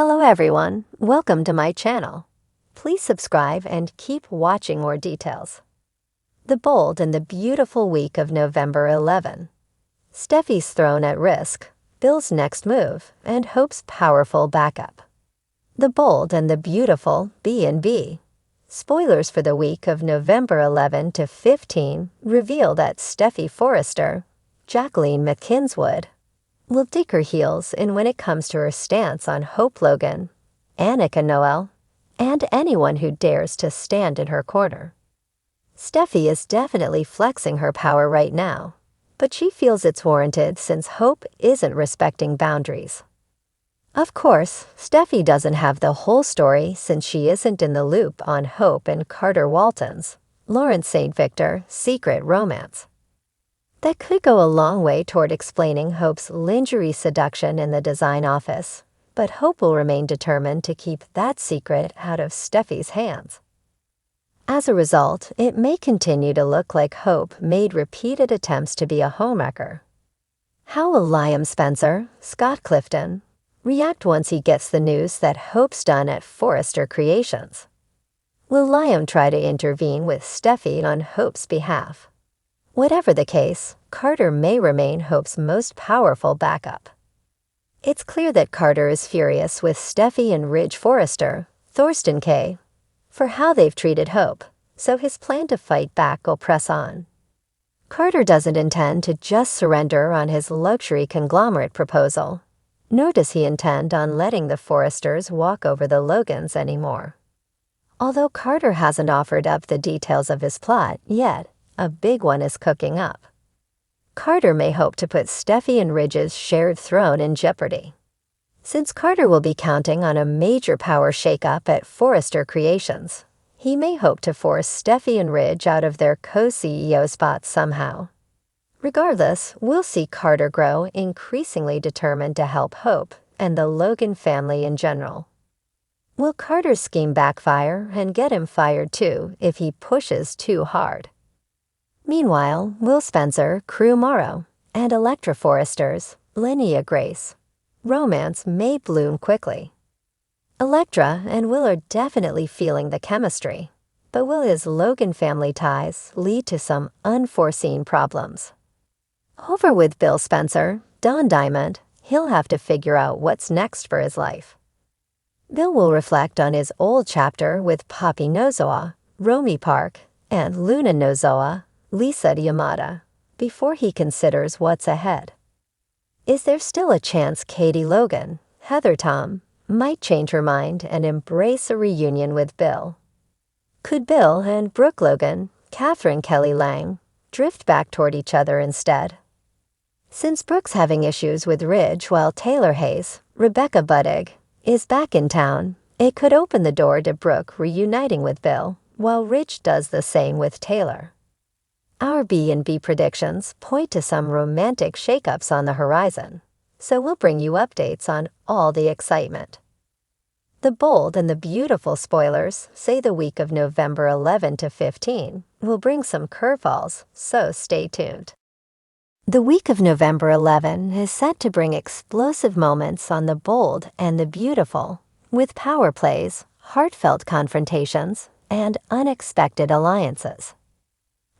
Hello everyone, welcome to my channel. Please subscribe and keep watching more details. The bold and the beautiful week of November 11. Steffi's thrown at risk, Bill's next move, and Hope's powerful backup. The bold and the beautiful B&B. Spoilers for the week of November 11 to 15 reveal that Steffi Forrester, Jacqueline McKinswood, will dig her heels in when it comes to her stance on Hope Logan, Annika Noel, and anyone who dares to stand in her corner. Steffi is definitely flexing her power right now, but she feels it's warranted since Hope isn't respecting boundaries. Of course, Steffi doesn't have the whole story since she isn't in the loop on Hope and Carter Walton's, Lawrence St. Victor, secret romance. That could go a long way toward explaining Hope's lingerie seduction in the design office, but Hope will remain determined to keep that secret out of Steffi's hands. As a result, it may continue to look like Hope made repeated attempts to be a homewrecker. How will Liam Spencer, Scott Clifton, react once he gets the news that Hope's done at Forrester Creations? Will Liam try to intervene with Steffi on Hope's behalf? Whatever the case, Carter may remain Hope's most powerful backup. It's clear that Carter is furious with Steffi and Ridge Forrester, Thorsten Kaye, for how they've treated Hope, so his plan to fight back will press on. Carter doesn't intend to just surrender on his luxury conglomerate proposal, nor does he intend on letting the Forresters walk over the Logans anymore. Although Carter hasn't offered up the details of his plot yet, a big one is cooking up. Carter may hope to put Steffi and Ridge's shared throne in jeopardy. Since Carter will be counting on a major power shakeup at Forrester Creations, he may hope to force Steffi and Ridge out of their co-CEO spots somehow. Regardless, we'll see Carter grow increasingly determined to help Hope and the Logan family in general. Will Carter's scheme backfire and get him fired too if he pushes too hard? Meanwhile, Will Spencer, Crew Morrow, and Elektra Forrester's, Linnea Grace, romance may bloom quickly. Elektra and Will are definitely feeling the chemistry, but will his Logan family ties lead to some unforeseen problems? Over with Bill Spencer, Don Diamond, he'll have to figure out what's next for his life. Bill will reflect on his old chapter with Poppy Nozowa, Romy Park, and Luna Nozowa, Lisa Yamada, before he considers what's ahead. Is there still a chance Katie Logan, Heather Tom, might change her mind and embrace a reunion with Bill? Could Bill and Brooke Logan, Catherine Kelly Lang, drift back toward each other instead? Since Brooke's having issues with Ridge while Taylor Hayes, Rebecca Budig, is back in town, it could open the door to Brooke reuniting with Bill while Ridge does the same with Taylor. Our B&B predictions point to some romantic shakeups on the horizon, so we'll bring you updates on all the excitement. The bold and the beautiful spoilers say the week of November 11 to 15 will bring some curveballs, so stay tuned. The week of November 11 is set to bring explosive moments on the bold and the beautiful, with power plays, heartfelt confrontations, and unexpected alliances.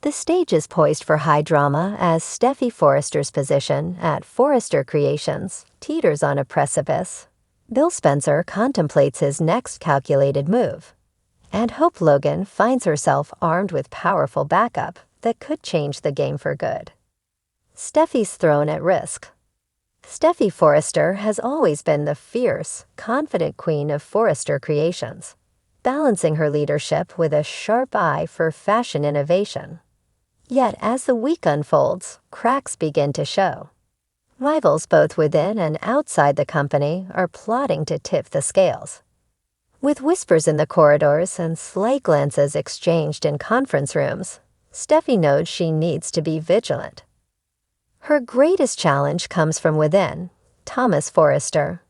The stage is poised for high drama as Steffi Forrester's position at Forrester Creations teeters on a precipice. Bill Spencer contemplates his next calculated move, and Hope Logan finds herself armed with powerful backup that could change the game for good. Steffi's thrown at risk. Steffi Forrester has always been the fierce, confident queen of Forrester Creations, balancing her leadership with a sharp eye for fashion innovation. Yet as the week unfolds, cracks begin to show. Rivals both within and outside the company are plotting to tip the scales. With whispers in the corridors and slight glances exchanged in conference rooms, Steffi knows she needs to be vigilant. Her greatest challenge comes from within, Thomas Forrester.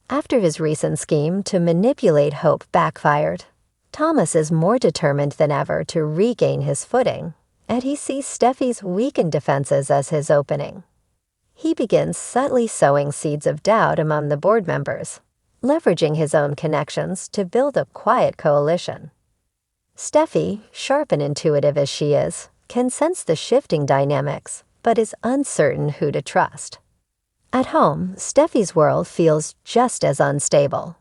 After his recent scheme to manipulate Hope backfired, Thomas is more determined than ever to regain his footing, and he sees Steffi's weakened defenses as his opening. He begins subtly sowing seeds of doubt among the board members, leveraging his own connections to build a quiet coalition. Steffi, sharp and intuitive as she is, can sense the shifting dynamics, but is uncertain who to trust. At home, Steffi's world feels just as unstable.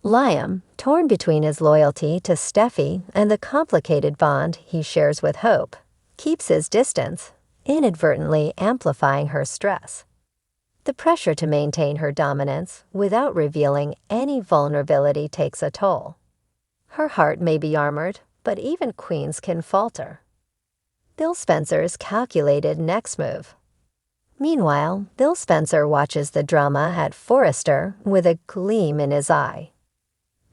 Liam, torn between his loyalty to Steffi and the complicated bond he shares with Hope, keeps his distance, inadvertently amplifying her stress. The pressure to maintain her dominance without revealing any vulnerability takes a toll. Her heart may be armored, but even queens can falter. Bill Spencer's calculated next move. Meanwhile, Bill Spencer watches the drama at Forrester with a gleam in his eye.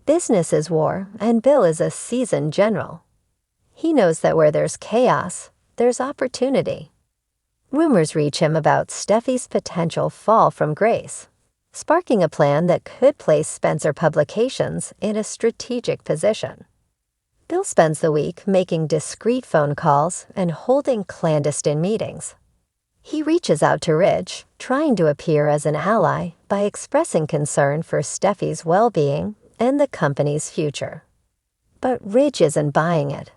Business is war, and Bill is a seasoned general. He knows that where there's chaos, there's opportunity. Rumors reach him about Steffi's potential fall from grace, sparking a plan that could place Spencer Publications in a strategic position. Bill spends the week making discreet phone calls and holding clandestine meetings. He reaches out to Ridge, trying to appear as an ally by expressing concern for Steffi's well-being and the company's future. But Ridge isn't buying it.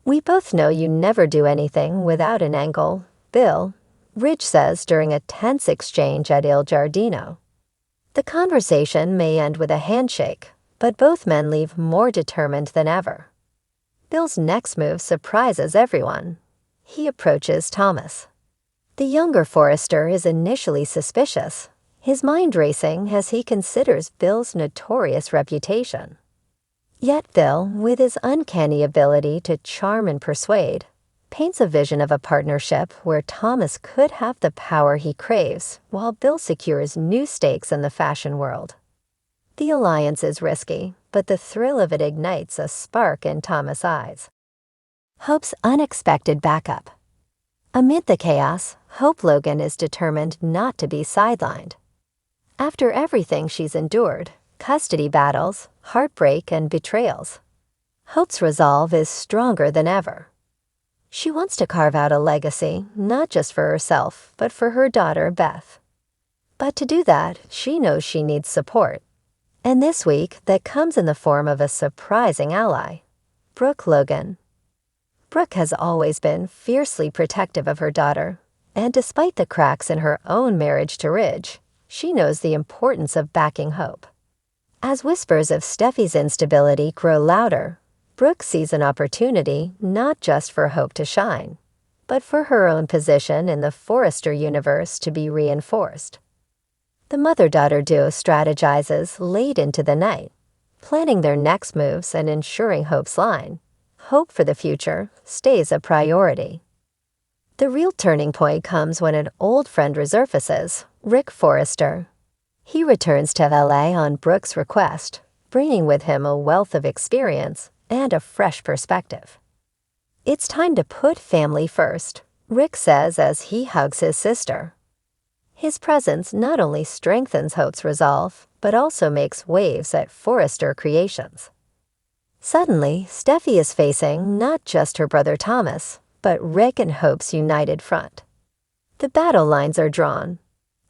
"We both know you never do anything without an angle, Bill," Ridge says during a tense exchange at Il Giardino. The conversation may end with a handshake, but both men leave more determined than ever. Bill's next move surprises everyone. He approaches Thomas. The younger Forrester is initially suspicious, his mind racing as he considers Bill's notorious reputation. Yet Bill, with his uncanny ability to charm and persuade, paints a vision of a partnership where Thomas could have the power he craves while Bill secures new stakes in the fashion world. The alliance is risky, but the thrill of it ignites a spark in Thomas' eyes. Hope's unexpected backup. Amid the chaos, Hope Logan is determined not to be sidelined. After everything she's endured, custody battles, heartbreak, and betrayals, Hope's resolve is stronger than ever. She wants to carve out a legacy, not just for herself, but for her daughter, Beth. But to do that, she knows she needs support. And this week, that comes in the form of a surprising ally, Brooke Logan. Brooke has always been fiercely protective of her daughter, and despite the cracks in her own marriage to Ridge, she knows the importance of backing Hope. As whispers of Steffi's instability grow louder, Brooke sees an opportunity not just for Hope to shine, but for her own position in the Forrester universe to be reinforced. The mother-daughter duo strategizes late into the night, planning their next moves and ensuring Hope's line, "Hope for the future," stays a priority. The real turning point comes when an old friend resurfaces, Rick Forrester. He returns to LA on Brooke's request, bringing with him a wealth of experience and a fresh perspective. "It's time to put family first," Rick says as he hugs his sister. His presence not only strengthens Hope's resolve, but also makes waves at Forrester Creations. Suddenly, Steffi is facing not just her brother Thomas, but Rick and Hope's united front. The battle lines are drawn.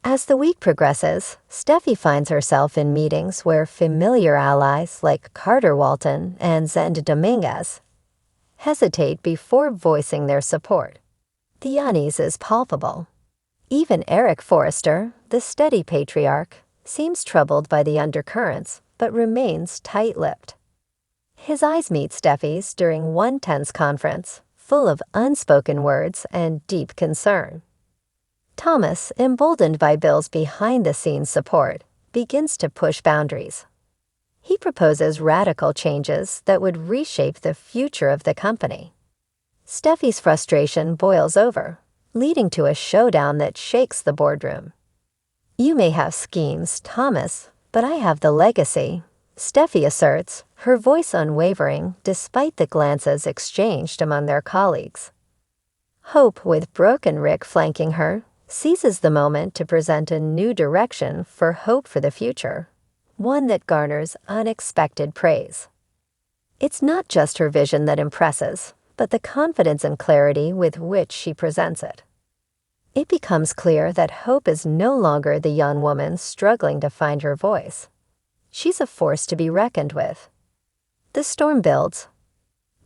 As the week progresses, Steffi finds herself in meetings where familiar allies like Carter Walton and Zend Dominguez hesitate before voicing their support. The unease is palpable. Even Eric Forrester, the steady patriarch, seems troubled by the undercurrents, but remains tight-lipped. His eyes meet Steffi's during one tense conference, full of unspoken words and deep concern. Thomas, emboldened by Bill's behind-the-scenes support, begins to push boundaries. He proposes radical changes that would reshape the future of the company. Steffi's frustration boils over, leading to a showdown that shakes the boardroom. "You may have schemes, Thomas, but I have the legacy," Steffi asserts, her voice unwavering despite the glances exchanged among their colleagues. Hope, with Brooke and Rick flanking her, seizes the moment to present a new direction for Hope for the future, one that garners unexpected praise. It's not just her vision that impresses, but the confidence and clarity with which she presents it. It becomes clear that Hope is no longer the young woman struggling to find her voice. She's a force to be reckoned with. The storm builds.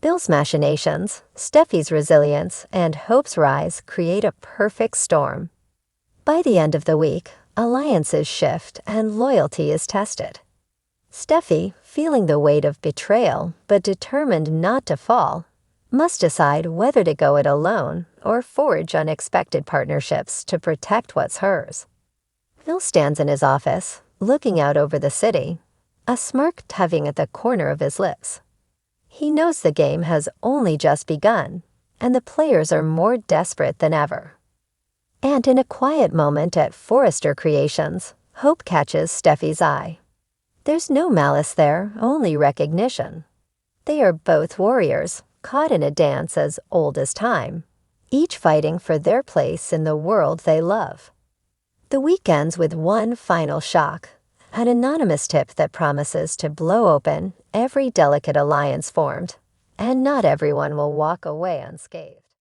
Bill's machinations, Steffi's resilience, and Hope's rise create a perfect storm. By the end of the week, alliances shift and loyalty is tested. Steffi, feeling the weight of betrayal but determined not to fall, must decide whether to go it alone or forge unexpected partnerships to protect what's hers. Bill stands in his office, looking out over the city, a smirk tugging at the corner of his lips. He knows the game has only just begun, and the players are more desperate than ever. And in a quiet moment at Forrester Creations, Hope catches Steffi's eye. There's no malice there, only recognition. They are both warriors, caught in a dance as old as time, each fighting for their place in the world they love. The week ends with one final shock, an anonymous tip that promises to blow open every delicate alliance formed, and not everyone will walk away unscathed.